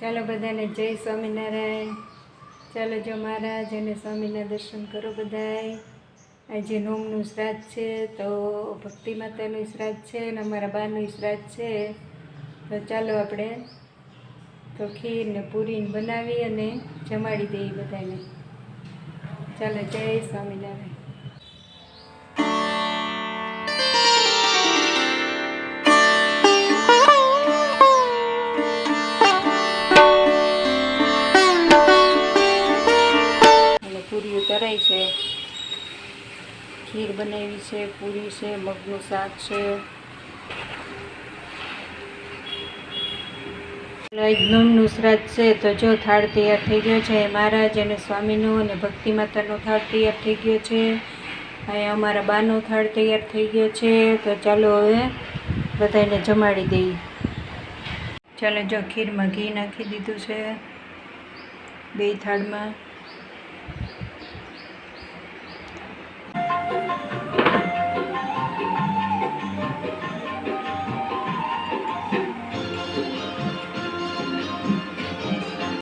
ચાલો બધાને જય સ્વામિનારાયણ। ચાલો જો મહારાજ અને સ્વામીના દર્શન કરો બધાય। આજે નોમનું શ્રાદ્ધ છે, તો ભક્તિ માતાનું શ્રાદ્ધ છે અને અમારા બાનું શ્રાદ્ધ છે। તો ચાલો આપણે તો ખીર ને પૂરીને બનાવી અને જમાડી દઈએ બધાને। ચાલો જય સ્વામિનારાયણ। પૂરીઓ તરાઈ છે, ખીર બનાવી છે, પૂરી છે, મગનું શાક છે। નોમનું શ્રાદ્ધ છે, તો જો થાળ તૈયાર થઈ ગયો છે। મહારાજ અને સ્વામીનો અને ભક્તિ માતાનો થાળ તૈયાર થઈ ગયો છે। અહીંયા અમારા બાનો થાળ તૈયાર થઈ ગયો છે। તો ચાલો હવે બધાને જમાડી દઈએ। ચાલો જો ખીરમાં ઘી નાખી દીધું છે બે થાળમાં।